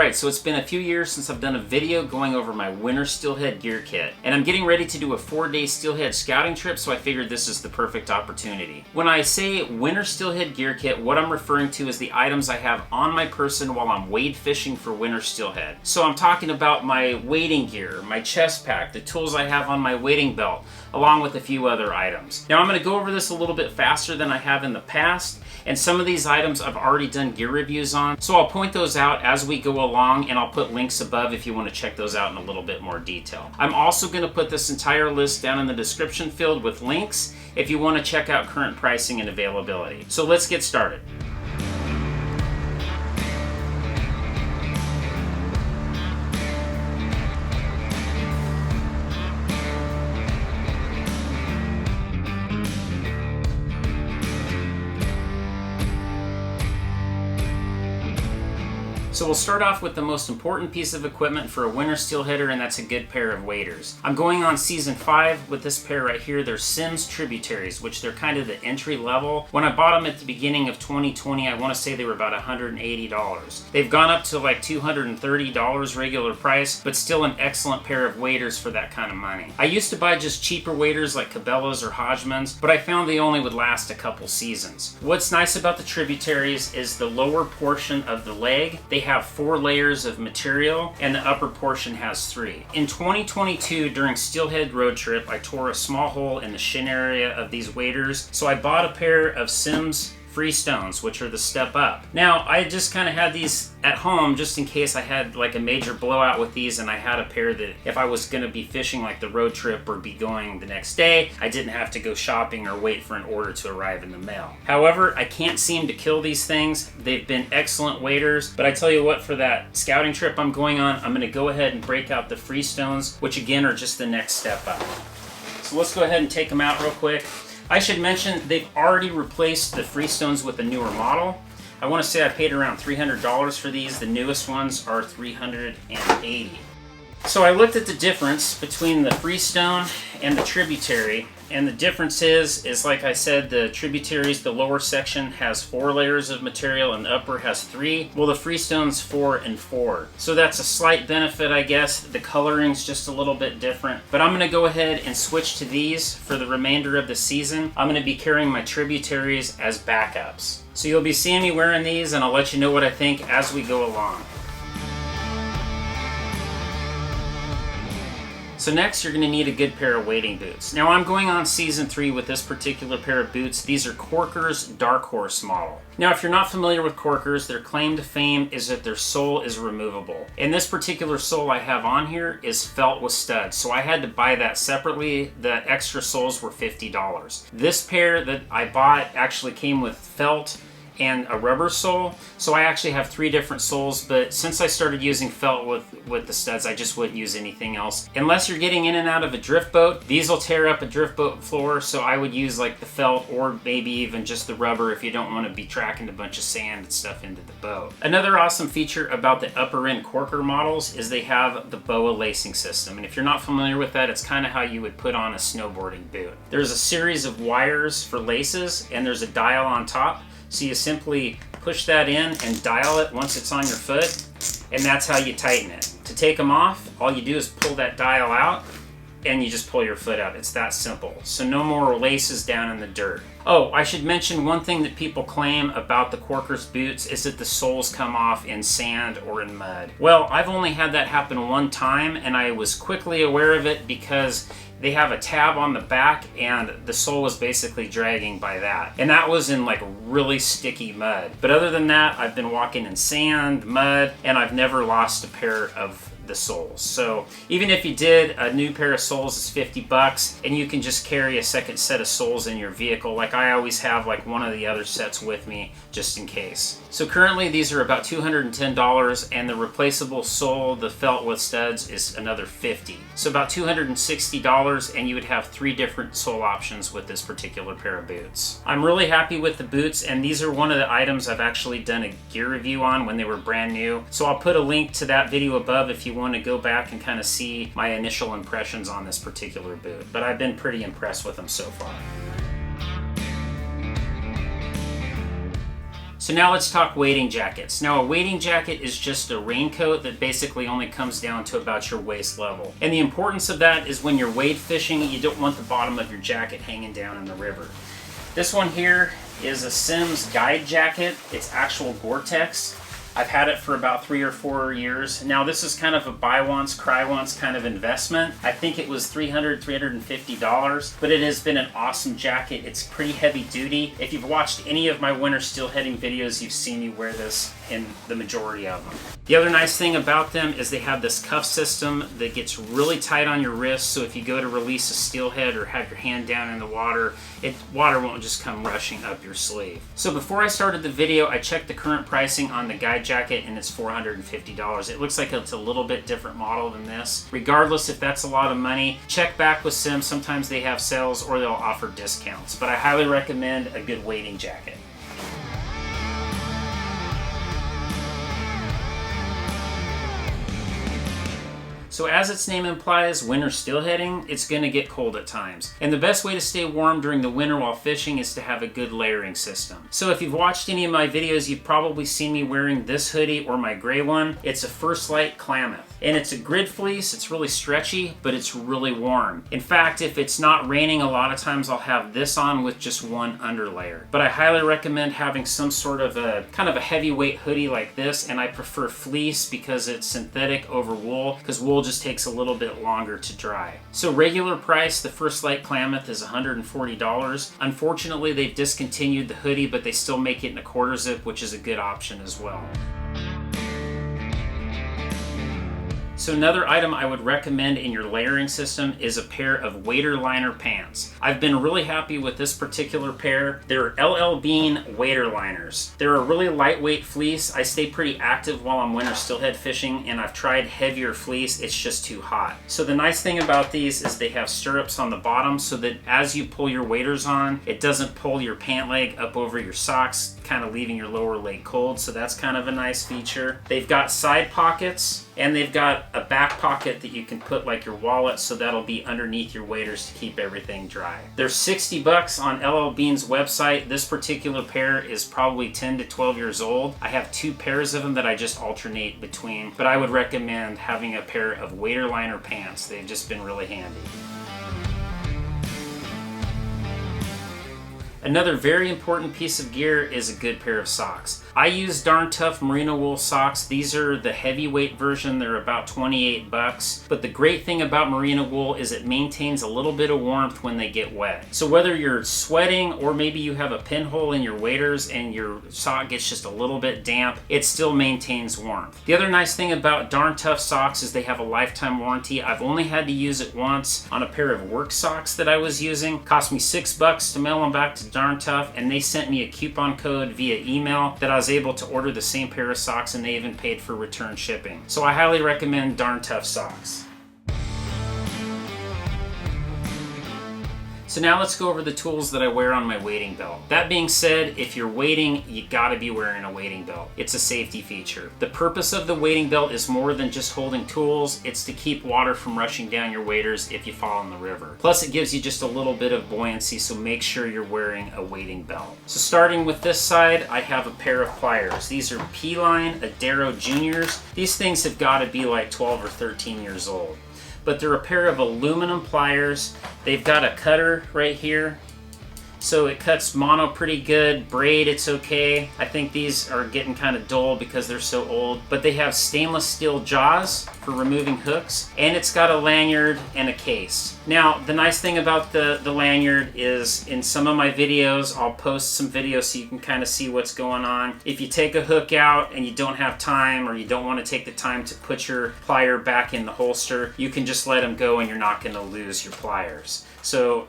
Alright, so it's been a few years since I've done a video going over my winter Steelhead gear kit, and I'm getting ready to do a 4-day Steelhead scouting trip, so I figured this is the perfect opportunity. When I say winter Steelhead gear kit, what I'm referring to is the items I have on my person while I'm wade fishing for winter Steelhead. So I'm talking about my wading gear, my chest pack, the tools I have on my wading belt, along with a few other items. Now I'm going to go over this a little bit faster than I have in the past, and some of these items I've already done gear reviews on, so I'll point those out as we go along, and I'll put links above if you want to check those out in a little bit more detail. I'm also going to put this entire list down in the description field with links if you want to check out current pricing and availability. So let's get started. So we'll start off with the most important piece of equipment for a winter steelheader, and that's a good pair of waders. I'm going on season 5 with this pair right here. They're Simms Tributaries, which they're kind of the entry level. When I bought them at the beginning of 2020, I want to say they were about $180. They've gone up to like $230 regular price, but still an excellent pair of waders for that kind of money. I used to buy just cheaper waders like Cabela's or Hodgman's, but I found they only would last a couple seasons. What's nice about the Tributaries is the lower portion of the leg. They have 4 layers of material, and the upper portion has 3. In 2022, during Steelhead road trip, I tore a small hole in the shin area of these waders, so I bought a pair of Simms Freestones, which are the step up. Now, I just kind of had these at home just in case I had like a major blowout with these, and I had a pair that if I was going to be fishing like the road trip or be going the next day, I didn't have to go shopping or wait for an order to arrive in the mail. However, I can't seem to kill these things. They've been excellent waders, but I tell you what, for that scouting trip I'm going on, I'm going to go ahead and break out the Freestones, which again are just the next step up. So let's go ahead and take them out real quick. I should mention they've already replaced the Freestones with a newer model. I want to say I paid around $300 for these. The newest ones are $380. So I looked at the difference between the Freestone and the Tributary, and the difference is like I said, the Tributaries, the lower section has 4 layers of material and the upper has 3. Well, the Freestone's 4 and 4. So that's a slight benefit, I guess. The coloring's just a little bit different. But I'm going to go ahead and switch to these for the remainder of the season. I'm going to be carrying my Tributaries as backups. So you'll be seeing me wearing these, and I'll let you know what I think as we go along. So next, you're going to need a good pair of wading boots. Now, I'm going on season 3 with this particular pair of boots. These are Corker's Dark Horse model. Now, if you're not familiar with Corker's, their claim to fame is that their sole is removable. And this particular sole I have on here is felt with studs, so I had to buy that separately. The extra soles were $50. This pair that I bought actually came with felt and a rubber sole, so I actually have 3 different soles, but since I started using felt with the studs, I just wouldn't use anything else. Unless you're getting in and out of a drift boat, these will tear up a drift boat floor, so I would use like the felt or maybe even just the rubber if you don't want to be tracking a bunch of sand and stuff into the boat. Another awesome feature about the upper end Corker models is they have the BOA lacing system, and if you're not familiar with that, it's kind of how you would put on a snowboarding boot. There's a series of wires for laces, and there's a dial on top. So you simply push that in and dial it once it's on your foot, and that's how you tighten it. To take them off, all you do is pull that dial out, and you just pull your foot out. It's that simple. So no more laces down in the dirt. Oh, I should mention one thing that people claim about the Corker's boots is that the soles come off in sand or in mud. Well, I've only had that happen one time, and I was quickly aware of it because they have a tab on the back, and the sole was basically dragging by that. And that was in like really sticky mud. But other than that, I've been walking in sand, mud, and I've never lost a pair of the soles. So even if you did, a new pair of soles is $50, and you can just carry a second set of soles in your vehicle. Like I always have like one of the other sets with me just in case. So currently these are about $210, and the replaceable sole, the felt with studs, is another $50. So about $260, and you would have 3 different sole options with this particular pair of boots. I'm really happy with the boots, and these are one of the items I've actually done a gear review on when they were brand new. So I'll put a link to that video above if you want to go back and kind of see my initial impressions on this particular boot. But I've been pretty impressed with them so far. So now let's talk wading jackets. Now a wading jacket is just a raincoat that basically only comes down to about your waist level. And the importance of that is when you're wade fishing, you don't want the bottom of your jacket hanging down in the river. This one here is a Simms guide jacket. It's actual Gore-Tex. I've had it for about 3 or 4 years. Now this is kind of a buy once, cry once kind of investment. I think it was $350, but it has been an awesome jacket. It's pretty heavy duty. If you've watched any of my winter steelheading videos, you've seen me wear this in the majority of them. The other nice thing about them is they have this cuff system that gets really tight on your wrist, so if you go to release a steelhead or have your hand down in the water, water won't just come rushing up your sleeve. So before I started the video, I checked the current pricing on the guide jacket and it's $450. It looks like it's a little bit different model than this. Regardless if that's a lot of money, check back with Simms. Sometimes they have sales or they'll offer discounts, but I highly recommend a good wading jacket. So as its name implies, winter steelheading, it's going to get cold at times. And the best way to stay warm during the winter while fishing is to have a good layering system. So if you've watched any of my videos, you've probably seen me wearing this hoodie or my gray one. It's a First Light Klamath. And it's a grid fleece. It's really stretchy, but it's really warm. In fact, if it's not raining, a lot of times I'll have this on with just one underlayer. But I highly recommend having some sort of a kind of a heavyweight hoodie like this, and I prefer fleece because it's synthetic over wool, because wool just takes a little bit longer to dry. So regular price, the First Light Klamath is $140. Unfortunately, they've discontinued the hoodie, but they still make it in a quarter zip, which is a good option as well. So another item I would recommend in your layering system is a pair of wader liner pants. I've been really happy with this particular pair. They're LL Bean wader liners. They're a really lightweight fleece. I stay pretty active while I'm winter steelhead fishing, and I've tried heavier fleece. It's just too hot. So the nice thing about these is they have stirrups on the bottom so that as you pull your waders on, it doesn't pull your pant leg up over your socks, kind of leaving your lower leg cold. So that's kind of a nice feature. They've got side pockets, and they've got a back pocket that you can put like your wallet, so that'll be underneath your waders to keep everything dry. They're $60 on LL Bean's website. This particular pair is probably 10 to 12 years old. I have 2 pairs of them that I just alternate between, but I would recommend having a pair of wader liner pants. They've just been really handy. Another very important piece of gear is a good pair of socks. I use Darn Tough merino wool socks. These are the heavyweight version. They're about $28. But the great thing about merino wool is it maintains a little bit of warmth when they get wet. So whether you're sweating or maybe you have a pinhole in your waders and your sock gets just a little bit damp, it still maintains warmth. The other nice thing about Darn Tough socks is they have a lifetime warranty. I've only had to use it once on a pair of work socks that I was using. It cost me $6 to mail them back to Darn Tough, and they sent me a coupon code via email that I was able to order the same pair of socks, and they even paid for return shipping. So I highly recommend Darn Tough socks. So now let's go over the tools that I wear on my wading belt. That being said, if you're wading, you gotta be wearing a wading belt. It's a safety feature. The purpose of the wading belt is more than just holding tools. It's to keep water from rushing down your waders if you fall in the river. Plus it gives you just a little bit of buoyancy, so make sure you're wearing a wading belt. So starting with this side, I have a pair of pliers. These are P-Line Adero Juniors. These things have gotta be like 12 or 13 years old. But they're a pair of aluminum pliers. They've got a cutter right here, so it cuts mono pretty good. Braid, it's okay. I think these are getting kind of dull because they're so old, but they have stainless steel jaws for removing hooks, and it's got a lanyard and a case. Now, the nice thing about the lanyard is in some of my videos, I'll post some videos so you can kind of see what's going on. If you take a hook out and you don't have time, or you don't want to take the time to put your plier back in the holster, you can just let them go and you're not going to lose your pliers. So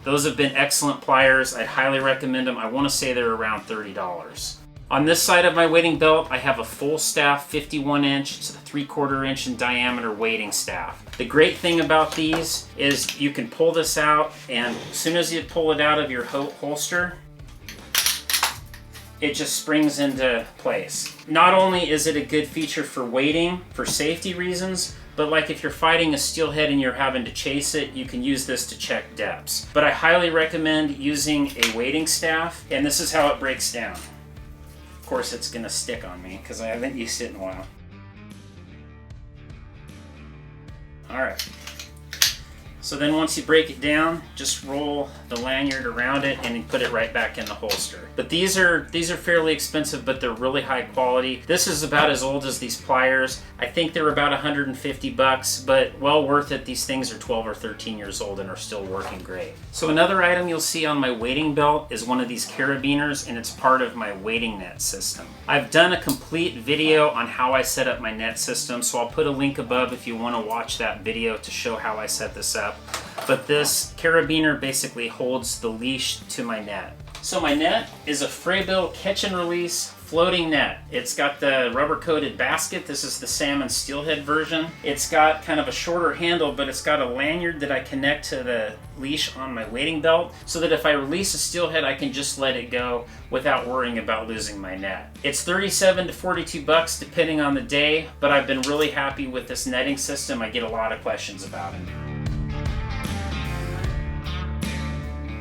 those have been excellent pliers. I'd highly recommend them. I want to say they're around $30. On this side of my wading belt, I have a full staff 51-inch to 3/4 inch in diameter wading staff. The great thing about these is you can pull this out, and as soon as you pull it out of your holster, it just springs into place. Not only is it a good feature for wading, for safety reasons, but like if you're fighting a steelhead and you're having to chase it, you can use this to check depths. But I highly recommend using a wading staff, and this is how it breaks down. Of course, it's gonna stick on me because I haven't used it in a while. All right. So then once you break it down, just roll the lanyard around it and you put it right back in the holster. But these are fairly expensive, but they're really high quality. This is about as old as these pliers. I think they're about 150 bucks, but well worth it. These things are 12 or 13 years old and are still working great. So another item you'll see on my wading belt is one of these carabiners, and it's part of my wading net system. I've done a complete video on how I set up my net system, so I'll put a link above if you want to watch that video to show how I set this up. But this carabiner basically holds the leash to my net. So my net is a Freybill catch and release floating net. It's got the rubber coated basket. This is the salmon steelhead version. It's got kind of a shorter handle, but it's got a lanyard that I connect to the leash on my wading belt so that if I release a steelhead, I can just let it go without worrying about losing my net. It's 37 to 42 bucks depending on the day, but I've been really happy with this netting system. I get a lot of questions about it.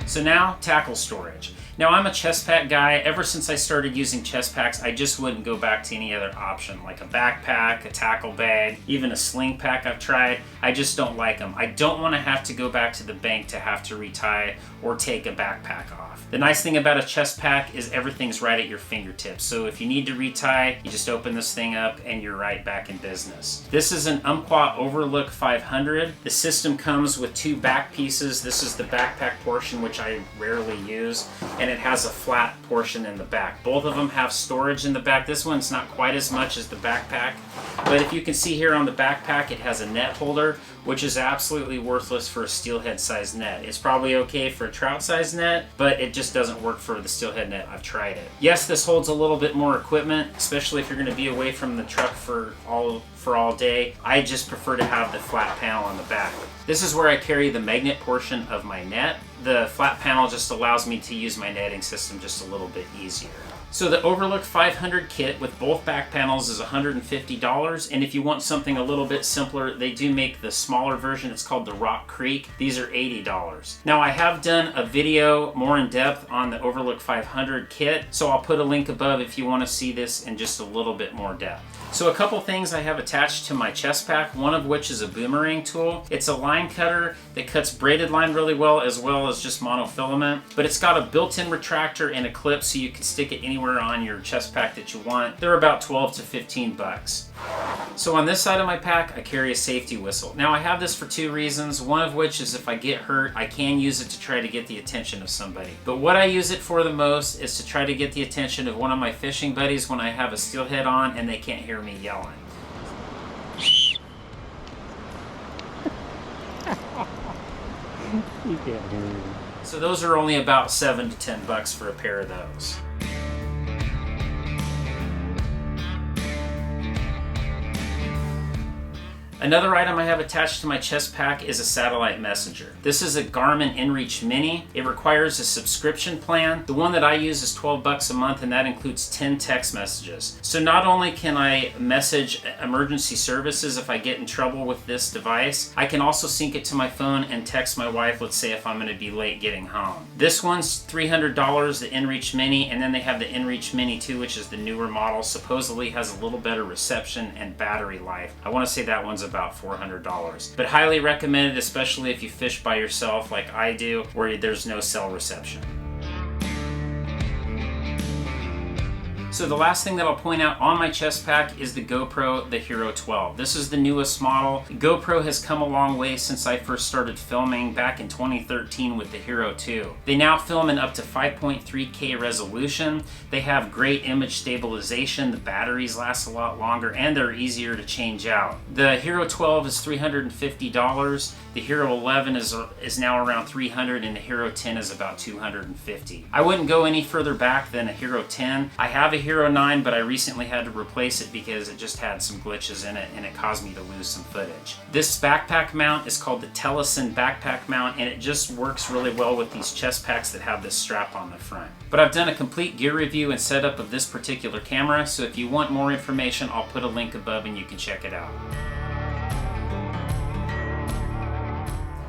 So now, tackle storage. Now I'm a chest pack guy. Ever since I started using chest packs, I just wouldn't go back to any other option, like a backpack, a tackle bag, even a sling pack I've tried. I just don't like them. I don't want to have to go back to the bank to have to retie or take a backpack off. The nice thing about a chest pack is everything's right at your fingertips. So if you need to retie, you just open this thing up and you're right back in business. This is an Umpqua Overlook 500. The system comes with two back pieces. This is the backpack portion, which I rarely use, and it has a flat portion in the back. Both of them have storage in the back. This one's not quite as much as the backpack, but if you can see here on the backpack, it has a net holder, which is absolutely worthless for a steelhead sized net. It's probably okay for a trout sized net, but it just doesn't work for the steelhead net. I've tried it. Yes, this holds a little bit more equipment, especially if you're going to be away from the truck for all day. I just prefer to have the flat panel on the back. This is where I carry the magnet portion of my net. The flat panel just allows me to use my netting system just a little bit easier. So the Overlook 500 kit with both back panels is $150, and if you want something a little bit simpler, they do make the smaller version. It's called the Rock Creek. These are $80. Now I have done a video more in depth on the Overlook 500 kit, so I'll put a link above if you want to see this in just a little bit more depth. So a couple things I have attached to my chest pack, one of which is a boomerang tool. It's a line cutter that cuts braided line really well as just monofilament, but it's got a built-in retractor and a clip so you can stick it anywhere on your chest pack that you want. They're about 12 to 15 bucks. So on this side of my pack, I carry a safety whistle. Now I have this for two reasons, one of which is if I get hurt, I can use it to try to get the attention of somebody. But what I use it for the most is to try to get the attention of one of my fishing buddies when I have a steelhead on and they can't hear me yelling. You can't hear me. So those are only about 7 to 10 bucks for a pair of those. Another item I have attached to my chest pack is a satellite messenger. This is a GARMIN INREACH Mini. It requires a subscription plan. The one that I use is 12 bucks a month, and that includes 10 text messages. So not only can I message emergency services if I get in trouble with this device, I can also sync it to my phone and text my wife, let's say if I'm going to be late getting home. This one's $300, the INREACH Mini, and then they have the INREACH Mini 2, which is the newer model, supposedly has a little better reception and battery life. I want to say that one's about $400, but highly recommended, especially if you fish by yourself like I do, where there's no cell reception. So the last thing that I'll point out on my chest pack is the GoPro, the Hero 12. This is the newest model. GoPro has come a long way since I first started filming back in 2013 with the Hero 2. They now film in up to 5.3K resolution. They have great image stabilization. The batteries last a lot longer and they're easier to change out. The Hero 12 is $350. The Hero 11 is now around $300 and the Hero 10 is about $250. I wouldn't go any further back than a Hero 10. I have a Hero 9, but I recently had to replace it because it just had some glitches in it and it caused me to lose some footage. This backpack mount is called the Tellison backpack mount, and it just works really well with these chest packs that have this strap on the front. But I've done a complete gear review and setup of this particular camera, so if you want more information, I'll put a link above and you can check it out.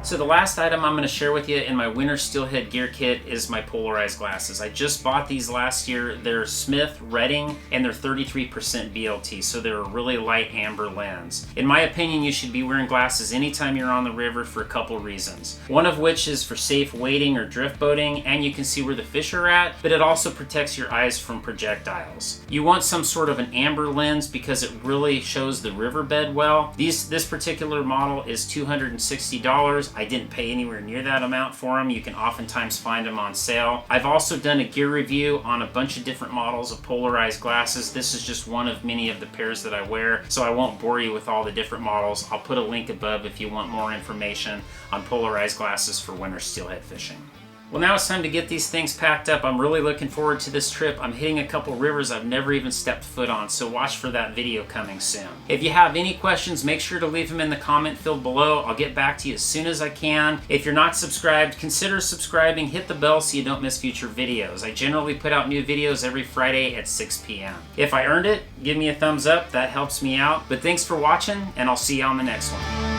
So the last item I'm going to share with you in my winter Steelhead gear kit is my polarized glasses. I just bought these last year. They're Smith Redding and they're 33% BLT, so they're a really light amber lens. In my opinion, you should be wearing glasses anytime you're on the river for a couple reasons. One of which is for safe wading or drift boating, and you can see where the fish are at, but it also protects your eyes from projectiles. You want some sort of an amber lens because it really shows the riverbed well. This particular model is $260. I didn't pay anywhere near that amount for them. You can oftentimes find them on sale. I've also done a gear review on a bunch of different models of polarized glasses. This is just one of many of the pairs that I wear, so I won't bore you with all the different models. I'll put a link above if you want more information on polarized glasses for winter steelhead fishing. Well, now it's time to get these things packed up. I'm really looking forward to this trip. I'm hitting a couple rivers I've never even stepped foot on, so watch for that video coming soon. If you have any questions, make sure to leave them in the comment field below. I'll get back to you as soon as I can. If you're not subscribed, consider subscribing. Hit the bell so you don't miss future videos. I generally put out new videos every Friday at 6 p.m. If I earned it, give me a thumbs up. That helps me out. But thanks for watching, and I'll see you on the next one.